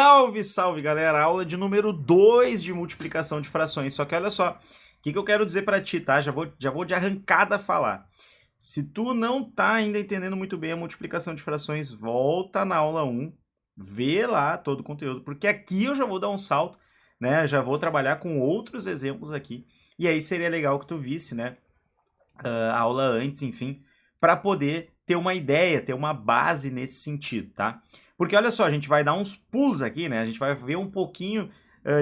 Salve, salve, galera! Aula de número 2 de multiplicação de frações. Só que olha só, o que eu quero dizer para ti, tá? Já vou de arrancada falar. Se tu não tá ainda entendendo muito bem a multiplicação de frações, volta na aula 1, vê lá todo o conteúdo, porque aqui eu já vou dar um salto, né? Já vou trabalhar com outros exemplos aqui. E aí seria legal que tu visse, né? A aula antes, enfim, para poder ter uma ideia, ter uma base nesse sentido, tá? Porque olha só, a gente vai dar uns pulos aqui, né? A gente vai ver um pouquinho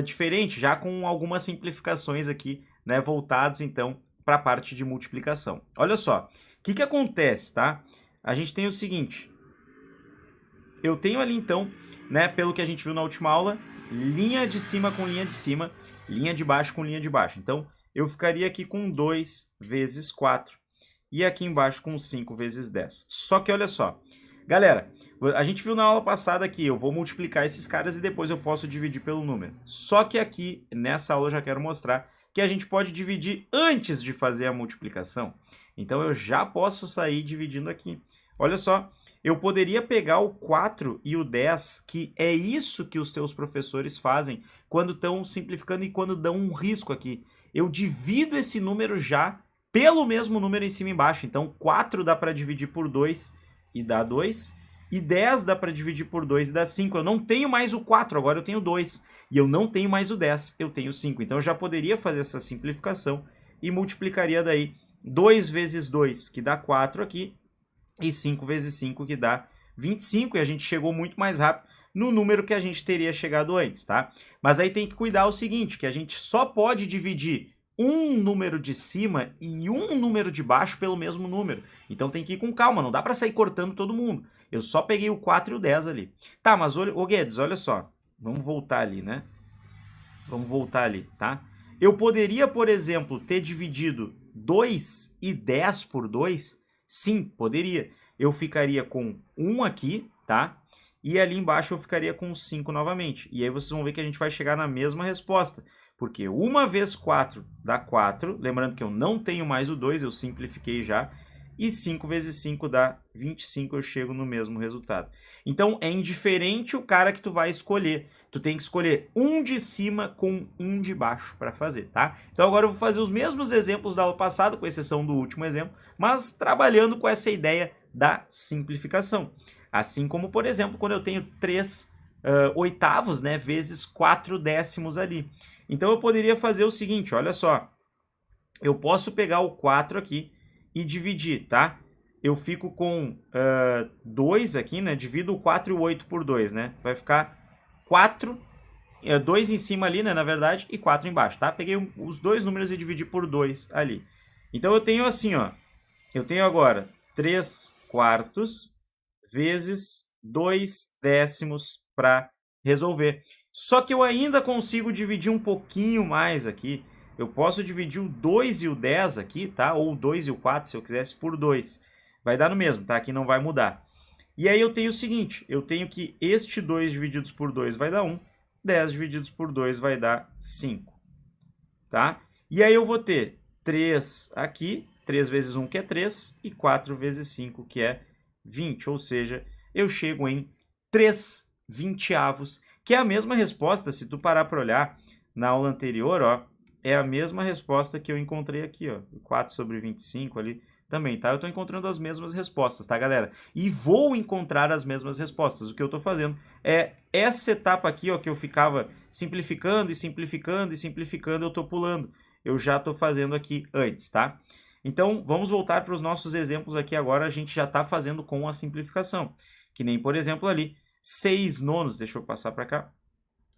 diferente, já com algumas simplificações aqui, né? Voltados então para a parte de multiplicação. Olha só, o que acontece, tá? A gente tem o seguinte, eu tenho ali então, né? Pelo que a gente viu na última aula, linha de cima com linha de cima, linha de baixo com linha de baixo. Então, eu ficaria aqui com 2 vezes 4 e aqui embaixo com 5 vezes 10. Só que olha só, galera, a gente viu na aula passada que eu vou multiplicar esses caras e depois eu posso dividir pelo número. Só que aqui, nessa aula, eu já quero mostrar que a gente pode dividir antes de fazer a multiplicação. Então, eu já posso sair dividindo aqui. Olha só, eu poderia pegar o 4 e o 10, que é isso que os teus professores fazem quando estão simplificando e quando dão um risco aqui. Eu divido esse número já pelo mesmo número em cima e embaixo. Então, 4 dá para dividir por 2 e dá 2. E 10 dá para dividir por 2 e dá 5. Eu não tenho mais o 4, agora eu tenho 2. E eu não tenho mais o 10, eu tenho 5. Então, eu já poderia fazer essa simplificação e multiplicaria daí 2 vezes 2, que dá 4 aqui, e 5 vezes 5, que dá 25, e a gente chegou muito mais rápido no número que a gente teria chegado antes, tá? Mas aí tem que cuidar o seguinte, que a gente só pode dividir um número de cima e um número de baixo pelo mesmo número. Então tem que ir com calma, não dá para sair cortando todo mundo. Eu só peguei o 4 e o 10 ali. Tá, mas ô Guedes, olha só. Vamos voltar ali, né? Vamos voltar ali, tá? Eu poderia, por exemplo, ter dividido 2 e 10 por 2? Sim, poderia. Eu ficaria com 1 aqui, tá? E ali embaixo eu ficaria com 5 novamente. E aí vocês vão ver que a gente vai chegar na mesma resposta. Porque 1 vezes 4 dá 4. Lembrando que eu não tenho mais o 2, eu simplifiquei já. E 5 vezes 5 dá 25, eu chego no mesmo resultado. Então, é indiferente o cara que tu vai escolher. Tu tem que escolher um de cima com um de baixo para fazer, tá? Então, agora eu vou fazer os mesmos exemplos da aula passada, com exceção do último exemplo, mas trabalhando com essa ideia da simplificação. Assim como, por exemplo, quando eu tenho 3 oitavos, né, vezes 4 décimos ali. Então, eu poderia fazer o seguinte, olha só. Eu posso pegar o 4 aqui e dividir, tá? Eu fico com 2 aqui, né? Divido o 4 e o 8 por 2, né? Vai ficar 4, 2 em cima ali, né? Na verdade, e 4 embaixo, tá? Peguei os dois números e dividi por 2 ali. Então, eu tenho assim, ó. Eu tenho agora 3 quartos vezes 2 décimos para resolver. Só que eu ainda consigo dividir um pouquinho mais aqui. Eu posso dividir o 2 e o 10 aqui, tá? Ou o 2 e o 4, se eu quisesse, por 2. Vai dar no mesmo, tá? Aqui não vai mudar. E aí eu tenho o seguinte, eu tenho que este 2 divididos por 2 vai dar 1, 10 divididos por 2 vai dar 5, tá? E aí eu vou ter 3 aqui, 3 vezes 1 que é 3, e 4 vezes 5 que é 20, ou seja, eu chego em 3 vinteavos, que é a mesma resposta, se tu parar para olhar na aula anterior, ó, é a mesma resposta que eu encontrei aqui, ó, 4 sobre 25 ali também, tá? Eu estou encontrando as mesmas respostas, tá, galera? E vou encontrar as mesmas respostas. O que eu estou fazendo é essa etapa aqui, ó, que eu ficava simplificando e simplificando e simplificando, eu estou pulando. Eu já estou fazendo aqui antes, tá? Então, vamos voltar para os nossos exemplos aqui agora, a gente já está fazendo com a simplificação. Que nem, por exemplo, ali, 6 nonos, deixa eu passar para cá.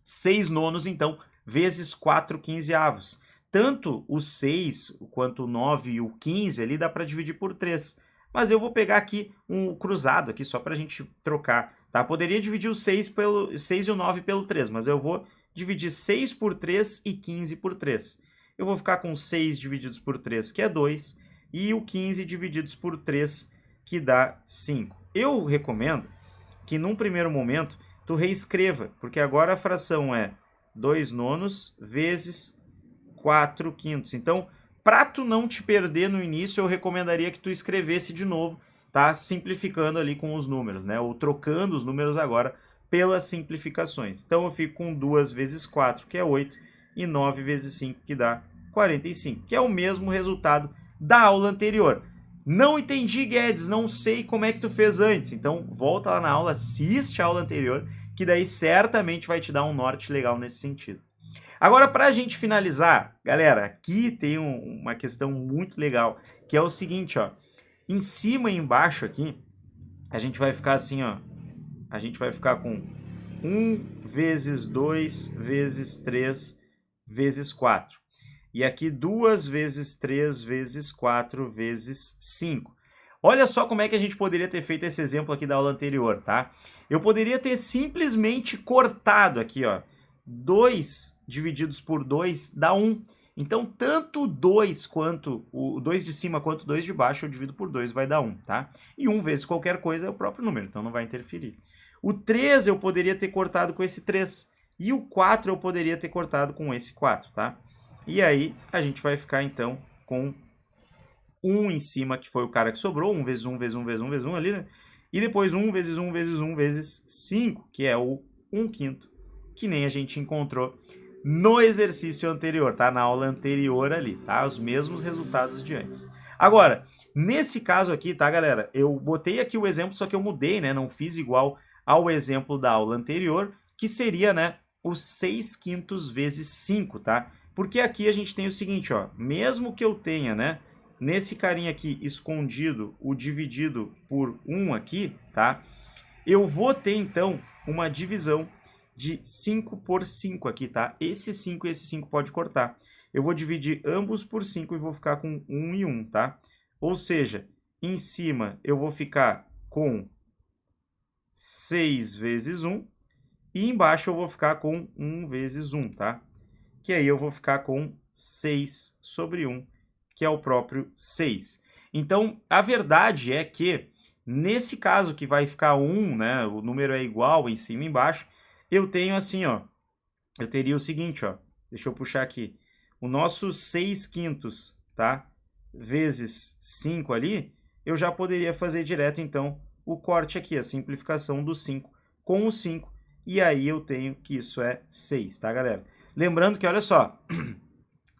6 nonos, então, vezes 4 quinzeavos. Tanto o 6 quanto o 9 e o 15 ali dá para dividir por 3. Mas eu vou pegar aqui um cruzado aqui só para a gente trocar. Tá? Poderia dividir o 6 e o 9 pelo 3, mas eu vou dividir 6 por 3 e 15 por 3. Eu vou ficar com 6 divididos por 3, que é 2, e o 15 divididos por 3, que dá 5. Eu recomendo que, num primeiro momento, tu reescreva, porque agora a fração é 2 nonos vezes 4 quintos. Então, para tu não te perder no início, eu recomendaria que tu escrevesse de novo, tá? Simplificando ali com os números, né? Ou trocando os números agora pelas simplificações. Então, eu fico com 2 vezes 4, que é 8, e 9 vezes 5, que dá 45, que é o mesmo resultado da aula anterior. Não entendi, Guedes, não sei como é que tu fez antes. Então, volta lá na aula, assiste a aula anterior, que daí certamente vai te dar um norte legal nesse sentido. Agora, para a gente finalizar, galera, aqui tem uma questão muito legal, que é o seguinte, ó. Em cima e embaixo aqui, a gente vai ficar assim, ó. A gente vai ficar com 1 vezes 2 vezes 3 vezes 4. E aqui 2 vezes 3 vezes 4 vezes 5. Olha só como é que a gente poderia ter feito esse exemplo aqui da aula anterior, tá? Eu poderia ter simplesmente cortado aqui, ó. 2 divididos por 2 dá 1. Então, tanto 2 quanto o 2 de cima quanto o 2 de baixo, eu divido por 2, vai dar 1, tá? E 1 vezes qualquer coisa é o próprio número, então não vai interferir. O 3 eu poderia ter cortado com esse 3. E o 4 eu poderia ter cortado com esse 4, tá? E aí, a gente vai ficar, então, com 1 em cima, que foi o cara que sobrou, 1 vezes 1 vezes 1 vezes 1 vezes 1 ali, né? E depois 1 vezes 1 vezes 1 vezes 5, que é o 1/5, que nem a gente encontrou no exercício anterior, tá? Na aula anterior ali, tá? Os mesmos resultados de antes. Agora, nesse caso aqui, tá, galera? Eu botei aqui o exemplo, só que eu mudei, né? Não fiz igual ao exemplo da aula anterior, que seria, né, o 6/5 vezes 5, tá? Porque aqui a gente tem o seguinte, ó, mesmo que eu tenha, né, nesse carinha aqui escondido o dividido por 1 aqui, tá? Eu vou ter, então, uma divisão de 5 por 5 aqui, tá? Esse 5 e esse 5 pode cortar. Eu vou dividir ambos por 5 e vou ficar com 1 e 1, tá? Ou seja, em cima eu vou ficar com 6 vezes 1 e embaixo eu vou ficar com 1 vezes 1, tá? Que aí eu vou ficar com 6 sobre 1, que é o próprio 6. Então, a verdade é que, nesse caso que vai ficar 1, né, o número é igual em cima e embaixo, eu tenho assim, ó, eu teria o seguinte, ó, deixa eu puxar aqui, o nosso 6/5, tá, vezes 5 ali, eu já poderia fazer direto, então, o corte aqui, a simplificação do 5 com o 5, e aí eu tenho que isso é 6, tá, galera? Lembrando que, olha só,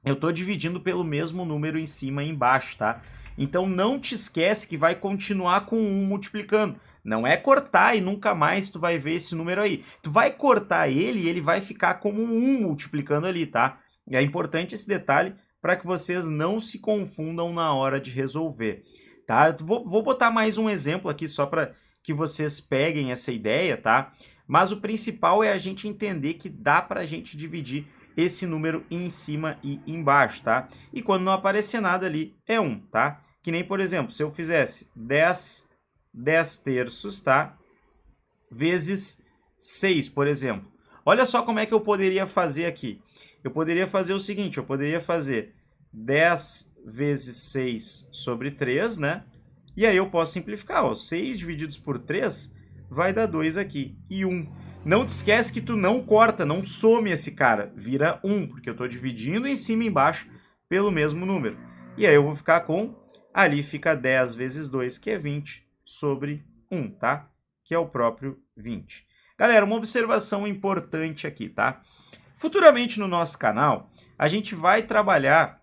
eu estou dividindo pelo mesmo número em cima e embaixo, tá? Então não te esquece que vai continuar com 1 multiplicando. Não é cortar e nunca mais tu vai ver esse número aí. Tu vai cortar ele e ele vai ficar como 1 multiplicando ali, tá? E é importante esse detalhe para que vocês não se confundam na hora de resolver, tá? Eu vou botar mais um exemplo aqui só para que vocês peguem essa ideia, tá? Mas o principal é a gente entender que dá para a gente dividir esse número em cima e embaixo, tá? E quando não aparecer nada ali, é 1, tá? Que nem, por exemplo, se eu fizesse 10 terços, tá? Vezes 6, por exemplo. Olha só como é que eu poderia fazer aqui. Eu poderia fazer o seguinte, eu poderia fazer 10 vezes 6 sobre 3, né? E aí eu posso simplificar, ó, 6 divididos por 3 vai dar 2 aqui, e 1. Não te esquece que tu não corta, não some esse cara, vira 1, porque eu estou dividindo em cima e embaixo pelo mesmo número. E aí eu vou ficar com, ali fica 10 vezes 2, que é 20, sobre 1, tá? Que é o próprio 20. Galera, uma observação importante aqui, tá? Futuramente no nosso canal, a gente vai trabalhar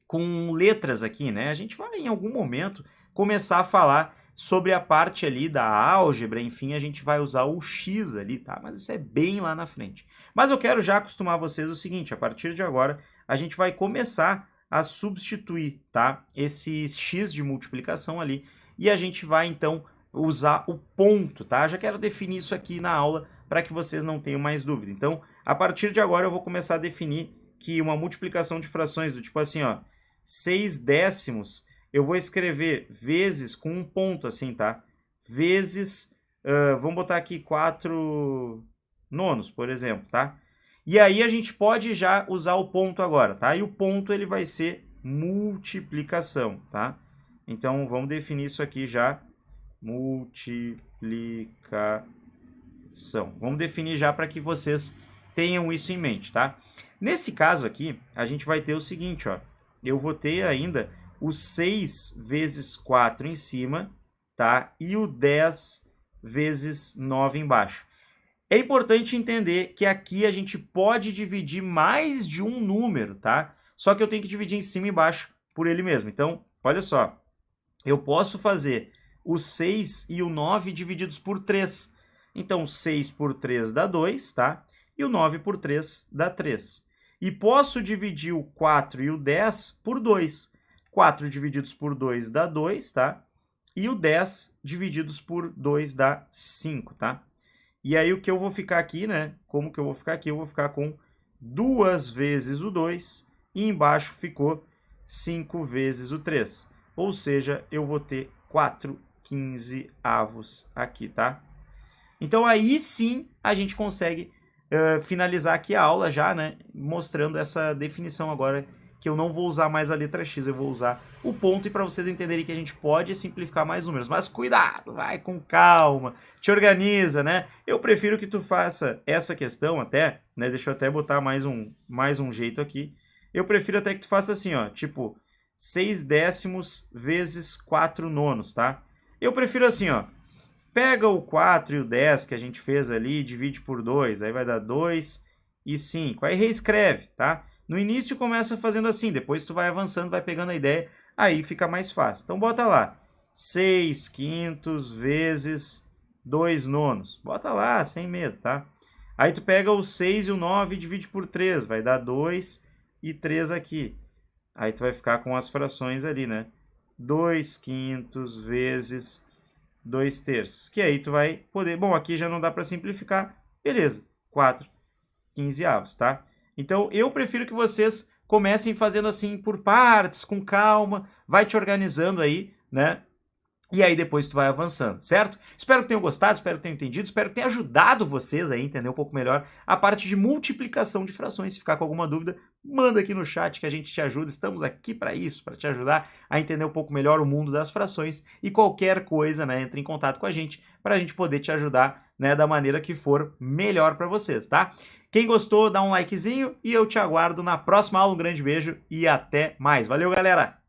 com letras aqui, né? A gente vai, em algum momento, começar a falar sobre a parte ali da álgebra, enfim, a gente vai usar o X ali, tá? Mas isso é bem lá na frente. Mas eu quero já acostumar vocês o seguinte, a partir de agora, a gente vai começar a substituir, tá? Esse X de multiplicação ali, e a gente vai, então, usar o ponto, tá? Já quero definir isso aqui na aula para que vocês não tenham mais dúvida. Então, a partir de agora, eu vou começar a definir que uma multiplicação de frações do tipo assim, ó, 6 décimos, eu vou escrever vezes com um ponto assim, tá? Vezes, vamos botar aqui 4 nonos, por exemplo, tá? E aí a gente pode já usar o ponto agora, tá? E o ponto ele vai ser multiplicação, tá? Então vamos definir isso aqui já, multiplicação. Vamos definir já para que vocês tenham isso em mente, tá? Nesse caso aqui, a gente vai ter o seguinte, ó. Eu vou ter ainda o 6 vezes 4 em cima, tá? E o 10 vezes 9 embaixo. É importante entender que aqui a gente pode dividir mais de um número, tá? Só que eu tenho que dividir em cima e embaixo por ele mesmo. Então, olha só, eu posso fazer o 6 e o 9 divididos por 3. Então, 6 por 3 dá 2, tá? E o 9 por 3 dá 3. E posso dividir o 4 e o 10 por 2. 4 divididos por 2 dá 2, tá? E o 10 divididos por 2 dá 5, tá? E aí o que eu vou ficar aqui, né? Como que eu vou ficar aqui? Eu vou ficar com 2 vezes o 2 e embaixo ficou 5 vezes o 3. Ou seja, eu vou ter 4/15 aqui, tá? Então aí sim a gente consegue finalizar aqui a aula já, né? Mostrando essa definição agora, que eu não vou usar mais a letra X, eu vou usar o ponto, e para vocês entenderem que a gente pode simplificar mais números. Mas cuidado, vai com calma, te organiza, né? Eu prefiro que tu faça essa questão até, né? Deixa eu até botar mais um jeito aqui. Eu prefiro até que tu faça assim, ó, tipo 6 décimos vezes 4 nonos, tá? Eu prefiro assim, ó. Pega o 4 e o 10 que a gente fez ali, divide por 2, aí vai dar 2 e 5. Aí reescreve, tá? No início começa fazendo assim, depois tu vai avançando, vai pegando a ideia, aí fica mais fácil. Então bota lá, 6 quintos vezes 2 nonos. Bota lá, sem medo, tá? Aí tu pega o 6 e o 9 e divide por 3, vai dar 2 e 3 aqui. Aí tu vai ficar com as frações ali, né? 2 quintos vezes 2 terços. Que aí tu vai poder... Bom, aqui já não dá para simplificar. Beleza, 4/15, tá? Então, eu prefiro que vocês comecem fazendo assim por partes, com calma. Vai te organizando aí, né? E aí depois tu vai avançando, certo? Espero que tenham gostado, espero que tenham entendido, espero que tenha ajudado vocês a entender um pouco melhor a parte de multiplicação de frações. Se ficar com alguma dúvida, manda aqui no chat que a gente te ajuda. Estamos aqui para isso, para te ajudar a entender um pouco melhor o mundo das frações. E qualquer coisa, né, entre em contato com a gente para a gente poder te ajudar, né, da maneira que for melhor para vocês, tá? Quem gostou, dá um likezinho e eu te aguardo na próxima aula. Um grande beijo e até mais. Valeu, galera!